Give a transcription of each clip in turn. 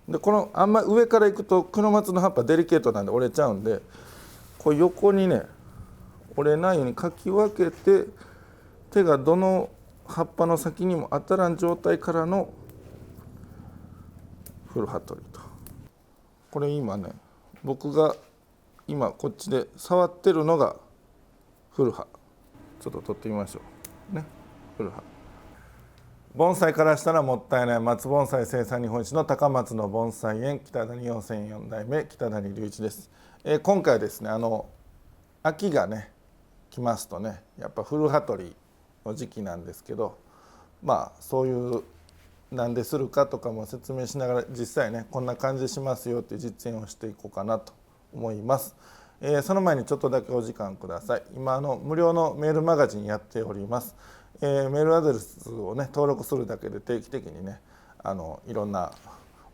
でこのあんまり上からいくとクロマツの葉っぱデリケートなんで折れちゃうんで、こう横にね折れないようにかき分けて、手がどの葉っぱの先にも当たらん状態からの古葉取りと。これ今ね、僕が今こっちで触ってるのが古葉。ちょっと取ってみましょうね。古葉。盆栽からしたらもったいない松盆栽生産日本一の高松の盆栽園北谷4004代目北谷隆一です。今回はですね、秋がね来ますとね、やっぱ古葉取りの時期なんですけど、まあそういうなんでするかとかも説明しながら、実際ねこんな感じしますよっていう実演をしていこうかなと思います。その前にちょっとだけお時間ください。今無料のメールマガジンやっております。メールアドレスをね登録するだけで定期的にねいろんな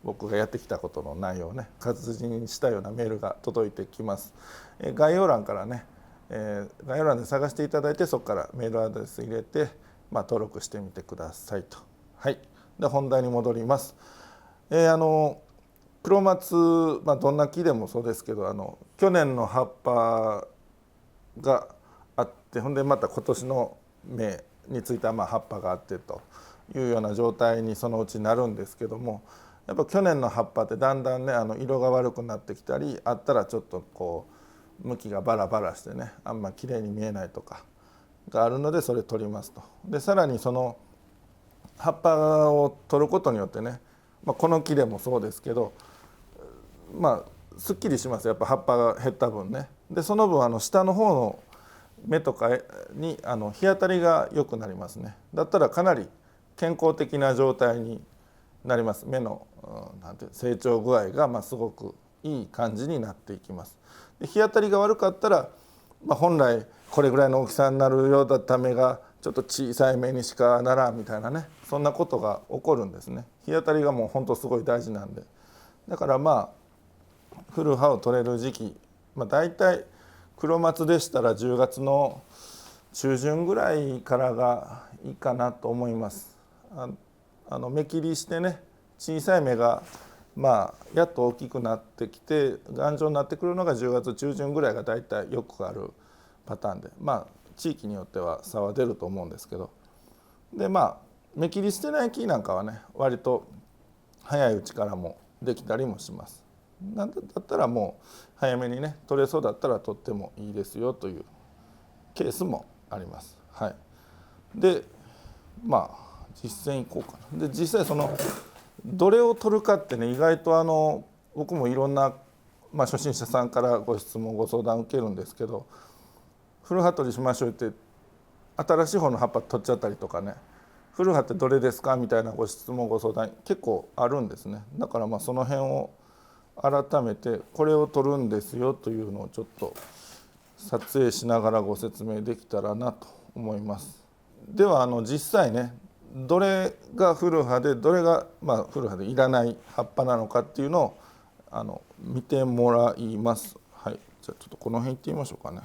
僕がやってきたことの内容をね活字にしたようなメールが届いてきます。概要欄からね、概要欄で探していただいて、そこからメールアドレス入れて、登録してみてくださいと。はい。で本題に戻ります。クロマツ、どんな木でもそうですけど去年の葉っぱがあって、ほんでまた今年の芽についた葉っぱがあってというような状態にそのうちなるんですけども、やっぱ去年の葉っぱってだんだんね色が悪くなってきたり、あったらちょっとこう向きがバラバラしてねあんま綺麗に見えないとかがあるので、それ取りますと。でさらにその葉っぱを取ることによってね、この木でもそうですけどすっきりします。やっぱ葉っぱが減った分ね。でその分下の方の芽とかに日当たりが良くなりますね。だったらかなり健康的な状態になります。芽のなんて成長具合がすごくいい感じになっていきます。で日当たりが悪かったら、本来これぐらいの大きさになるようだった芽がちょっと小さい芽にしかならんみたいなね、そんなことが起こるんですね。日当たりがもうほんとすごい大事なんで。だから古葉を取れる時期、だいたい黒松でしたら10月の中旬ぐらいからがいいかなと思います。芽切りしてね、小さい芽がやっと大きくなってきて頑丈になってくるのが10月中旬ぐらいがだいたいよくあるパターンで、地域によっては差は出ると思うんですけど、で芽切りしてない木なんかはね割と早いうちからもできたりもします。なんだったらもう早めにね取れそうだったら取ってもいいですよというケースもあります。はい、で実践いこうかな。で実際どれを取るかってね、意外と僕もいろんな、初心者さんからご質問ご相談受けるんですけど、古葉取りしましょうって新しい方の葉っぱ取っちゃったりとかね、古葉ってどれですかみたいなご質問ご相談結構あるんですね。だからその辺を改めてこれを取るんですよというのをちょっと撮影しながらご説明できたらなと思います。では実際ねどれが古葉でどれが古葉でいらない葉っぱなのかっていうのを見てもらいます。はい、じゃあちょっとこの辺行ってみましょうかね。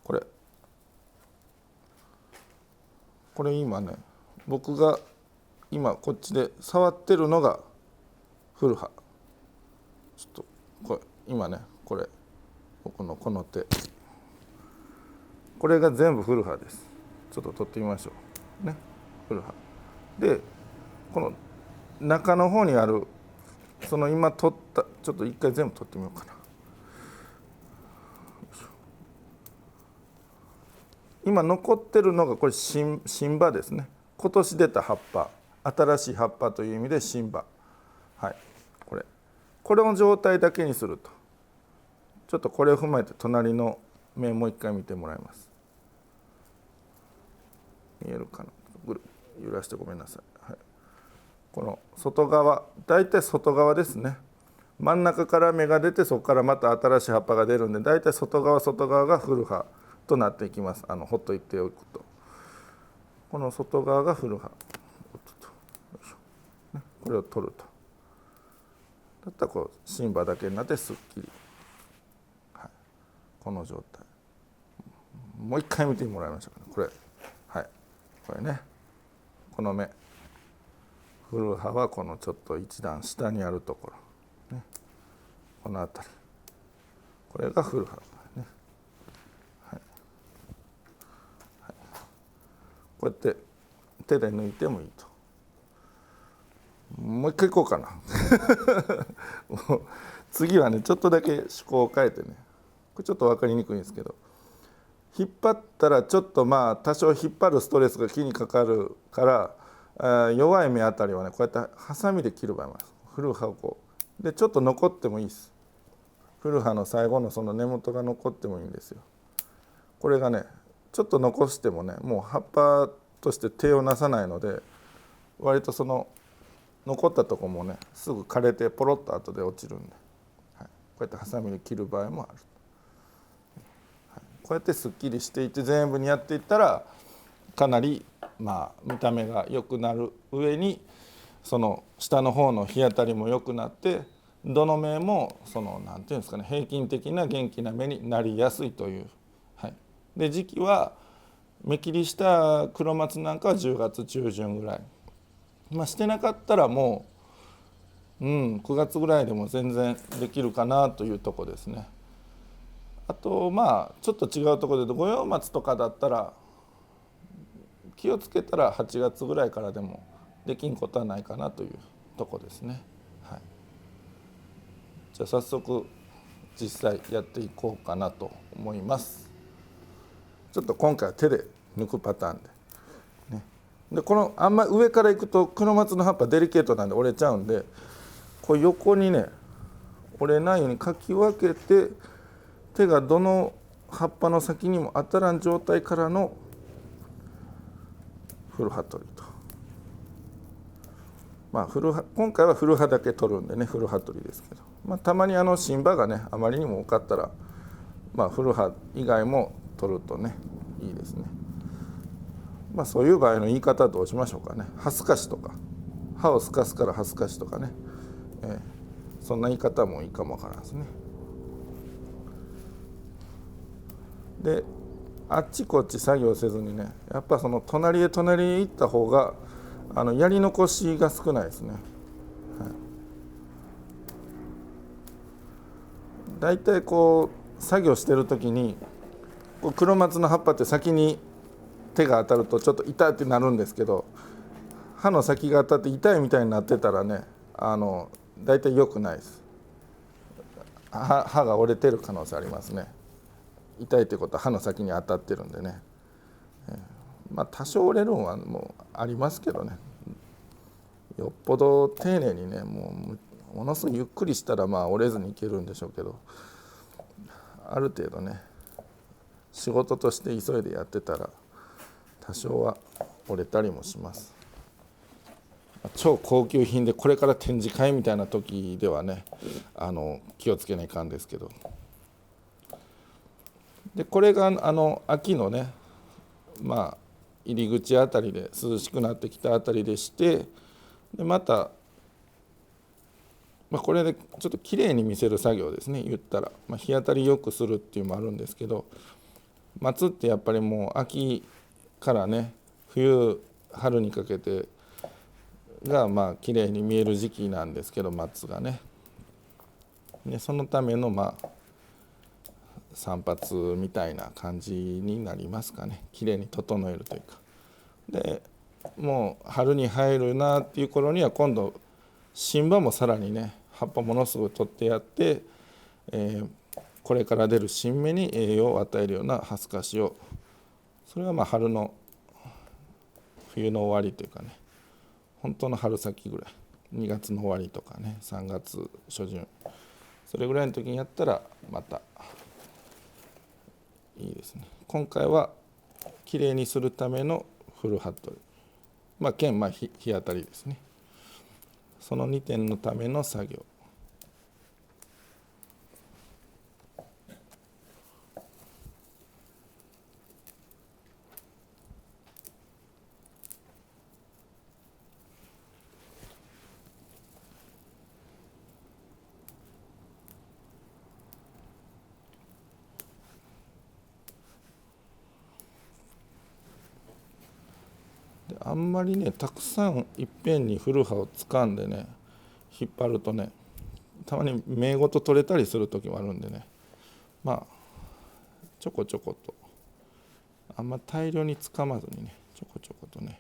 これ今ね僕が今こっちで触ってるのが古葉。ちょっとこれ今ねこれ僕のこの手、これが全部古葉です。ちょっと取ってみましょうね。古葉でこの中の方にあるその今取ったちょっと一回全部取ってみようかな。今残ってるのがこれ新葉ですね。今年出た葉っぱ、新しい葉っぱという意味で新葉。はい、これの状態だけにすると、ちょっとこれを踏まえて隣の芽もう一回見てもらいます。見えるかな、ぐる揺らしてごめんなさい。はい、この外側、だいたい外側ですね。真ん中から芽が出てそこからまた新しい葉っぱが出るんで、だいたい外側が古葉となっていきます。ほっといておくとこの外側が古葉、これを取ると、だったらこう新葉だけになってすっきり、はい、この状態もう一回見てもらいましょうかね。これねこの芽古葉はこのちょっと一段下にあるところ、ね、この辺り、これが古葉ね、はいはい、こうやって手で抜いてもいいと。もう一回いこうかなもう次はねちょっとだけ趣向を変えてね、これちょっと分かりにくいんですけど、引っ張ったらちょっとまあ多少引っ張るストレスが木にかかるから、弱い目あたりはねこうやってハサミで切る場合もあります。古葉をこうでちょっと残ってもいいです。古葉の最後のその根元が残ってもいいんですよ。これがねちょっと残してもねもう葉っぱとして手をなさないので、割とその残ったとこもねすぐ枯れてポロッと後で落ちるんで、はい、こうやってハサミで切る場合もある、はい、こうやってすっきりしていって全部にやっていったらかなりまあ見た目が良くなる上に、その下の方の日当たりも良くなって、どの芽もそのなんていうんですかね、平均的な元気な芽になりやすいという、はい、で時期は芽切りした黒松なんかは10月中旬ぐらい、してなかったらもう、9月ぐらいでも全然できるかなというとこですね。あとちょっと違うところで五葉松とかだったら気をつけたら8月ぐらいからでもできんことはないかなというとこですね。はい、じゃあ早速実際やっていこうかなと思います。ちょっと今回は手で抜くパターンで。でこのあんま上からいくと黒松の葉っぱデリケートなんで折れちゃうんで、こう横にね折れないようにかき分けて、手がどの葉っぱの先にも当たらん状態からの古葉取りと、今回は古葉だけ取るんでね古葉取りですけど、たまに新葉がねあまりにも多かったら、古葉以外も取るとねいいですね。そういう場合の言い方はどうしましょうかね。葉すかしとか、葉をすかすから葉すかしとかね、そんな言い方もいいかもわからんですね。であっちこっち作業せずにね、やっぱその隣へ行った方がやり残しが少ないですね。だいたいこう作業してる時に黒松の葉っぱって先に手が当たるとちょっと痛いってなるんですけど、刃の先が当たって痛いみたいになってたらねだいたい良くないです。刃が折れてる可能性ありますね。痛いってことは刃の先に当たってるんでね、多少折れるのはもうありますけどね、よっぽど丁寧にねものすごいゆっくりしたら折れずにいけるんでしょうけど、ある程度ね仕事として急いでやってたら多少は折れたりもします。超高級品でこれから展示会みたいな時ではね気をつけないかんですけど、でこれが秋のね入り口あたりで涼しくなってきたあたりでして、でまた、これでちょっときれいに見せる作業ですね。言ったら、日当たりよくするっていうのもあるんですけど、松ってやっぱりもう秋からね冬春にかけてがきれいに見える時期なんですけど、松がね、そのための散髪みたいな感じになりますかね。きれいに整えるというか。でもう春に入るなっていう頃には今度新葉もさらにね葉っぱものすごい取ってやって、これから出る新芽に栄養を与えるような葉すかしを、それは春の冬の終わりというかね、本当の春先ぐらい2月の終わりとかね3月初旬、それぐらいの時にやったらまたいいですね。今回はきれいにするための古葉取り、兼日当たりですね。その2点のための作業。あんまりねたくさんいっぺんに古葉を掴んでね引っ張るとねたまに芽ごと取れたりする時もあるんでね、まあちょこちょこと、あんま大量に掴まずにねちょこちょことね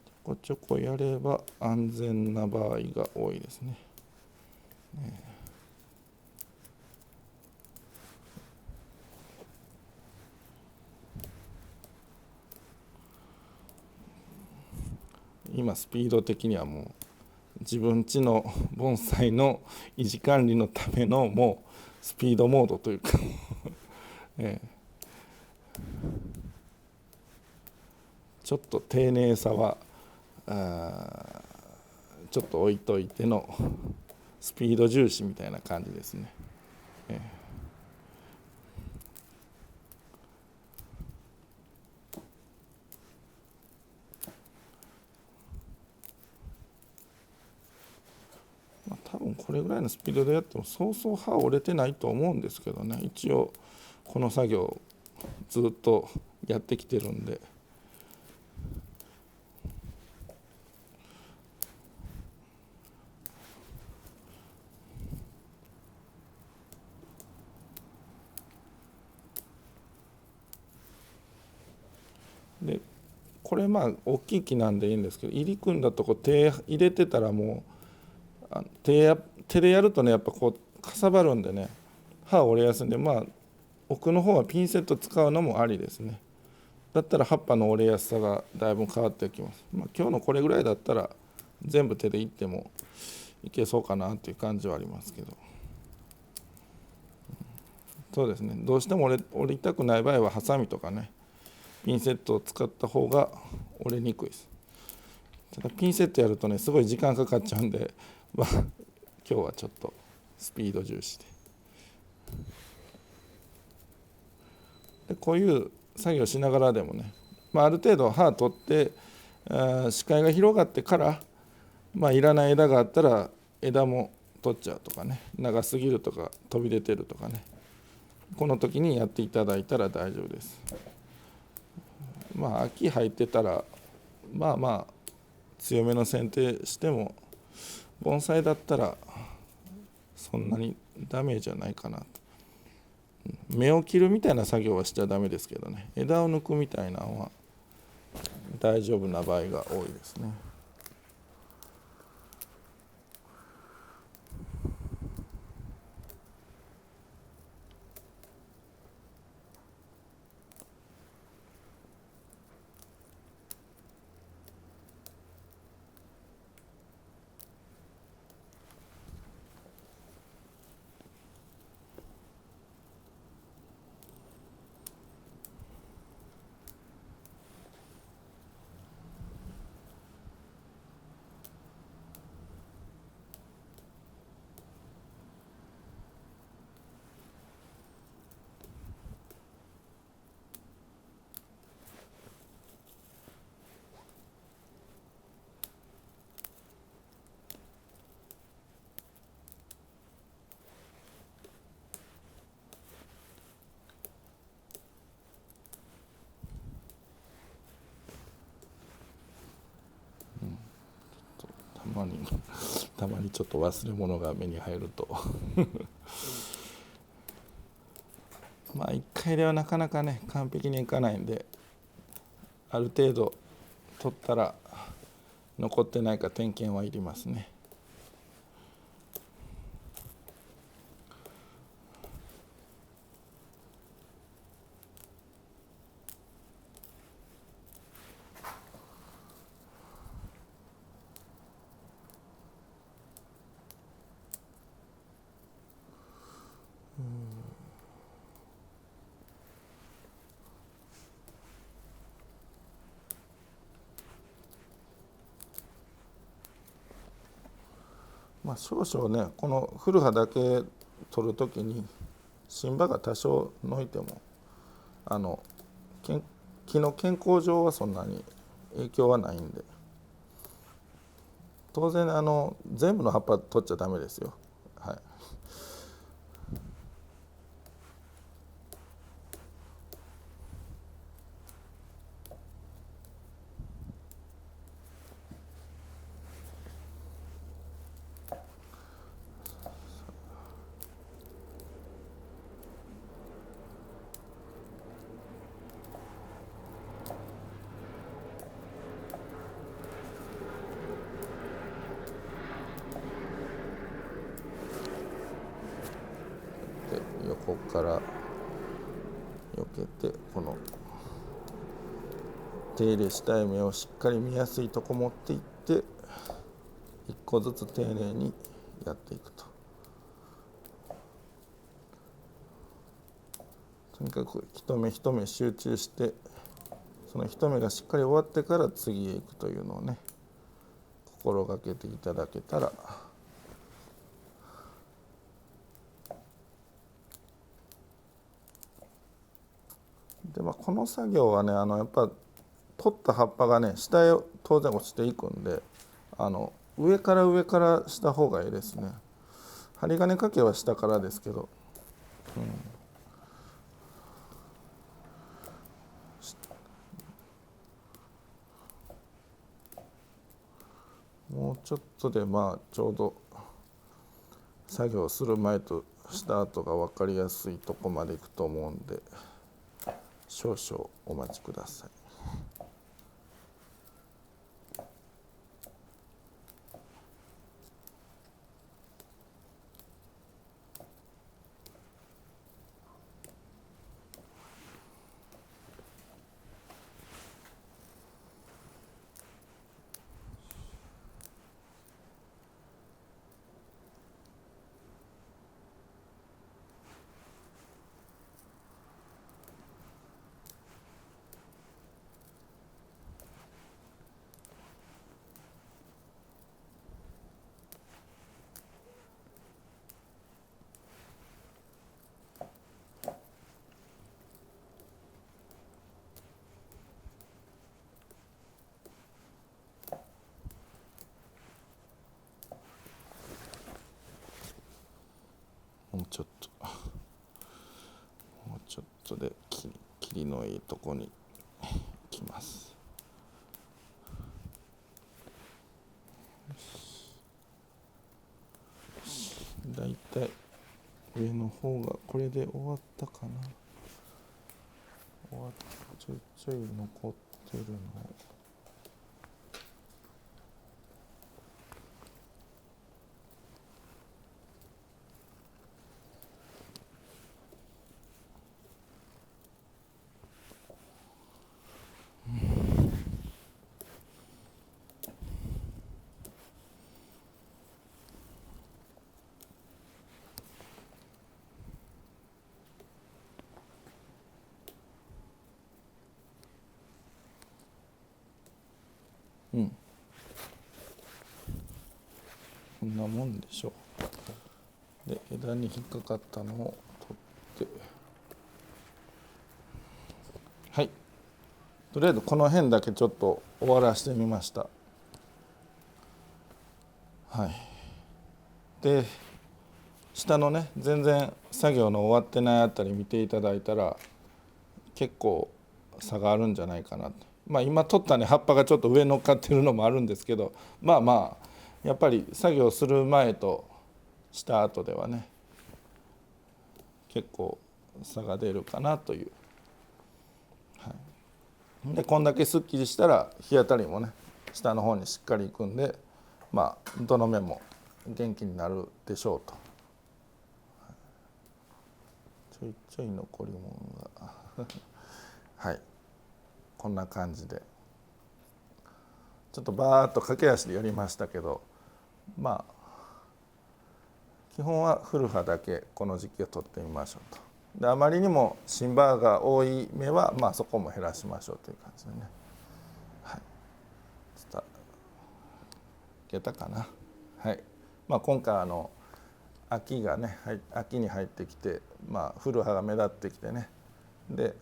ちょこちょこやれば安全な場合が多いですね。今スピード的にはもう自分家の盆栽の維持管理のためのもうスピードモードというかちょっと丁寧さはちょっと置いといてのスピード重視みたいな感じですね。多分これぐらいのスピードでやってもそうそう刃折れてないと思うんですけどね、一応この作業ずっとやってきてるんで。でこれまあ大きい木なんでいいんですけど、入り組んだとこ手入れてたらもう手でやるとねやっぱこうかさばるんでね刃折れやすいんで、まあ奥の方はピンセット使うのもありですね。だったら葉っぱの折れやすさがだいぶ変わってきます。今日のこれぐらいだったら全部手でいってもいけそうかなっていう感じはありますけど、そうですね、どうしても折りたくない場合はハサミとかねピンセットを使った方が折れにくいです。ただピンセットやるとねすごい時間かかっちゃうんで、今日はちょっとスピード重視でこういう作業しながらでもね、ある程度刃取って視界が広がってから、いらない枝があったら枝も取っちゃうとかね、長すぎるとか飛び出てるとかね、この時にやっていただいたら大丈夫です。秋入ってたら強めの剪定しても盆栽だったらそんなにダメージはないかなと。芽を切るみたいな作業はしちゃダメですけどね、枝を抜くみたいなのは大丈夫な場合が多いですね。たまにちょっと忘れ物が目に入ると1回ではなかなかね完璧にいかないんで、ある程度取ったら残ってないか点検はいりますね。少々ねこの古葉だけ取るときに芯葉が多少のいても木の健康上はそんなに影響はないんで、当然全部の葉っぱ取っちゃダメですよ。はい。から避けて、この手入れしたい芽をしっかり見やすいとこ持っていって、一個ずつ丁寧にやっていくと。とにかく一目一目集中して、その一目がしっかり終わってから次へ行くというのをね、心がけていただけたら。で、この作業はね、やっぱ取った葉っぱがね、下へ当然落ちていくんで、上からした方がいいですね。針金かけは下からですけど、もうちょっとでちょうど作業する前とした後が分かりやすいとこまでいくと思うんで、少々お待ちください。もうちょっとで切りのいいとこに来ます。だいたい上の方がこれで終わったかな。ちょいちょい残ってるの。こんなもんでしょう。で、枝に引っかかったのを取って、はい、とりあえずこの辺だけちょっと終わらせてみました。はい。で、下のね、全然作業の終わってないあたり見ていただいたら結構差があるんじゃないかなと。今取ったね葉っぱがちょっと上に乗っかってるのもあるんですけど、やっぱり作業する前とした後ではね、結構差が出るかなという。でこんだけすっきりしたら日当たりもね下の方にしっかりいくんで、どの面も元気になるでしょうと。ちょいちょい残り物がはい、こんな感じでちょっとバーッと駆け足でやりましたけど、基本は古葉だけこの時期を取ってみましょうと。であまりにも新葉が多い芽はそこも減らしましょうという感じでね。はい、ちょっといけたかな。はい。今回秋がね、秋に入ってきて、古葉が目立ってきてね、で、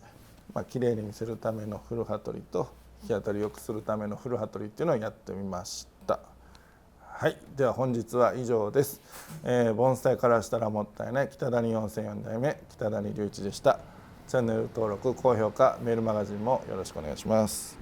きれいに見せるための古葉取りと日当たり良くするための古葉取りっていうのをやってみました。はい、では本日は以上です。盆栽からしたらもったいない北谷温泉4代目北谷隆一でした。チャンネル登録、高評価、メールマガジンもよろしくお願いします。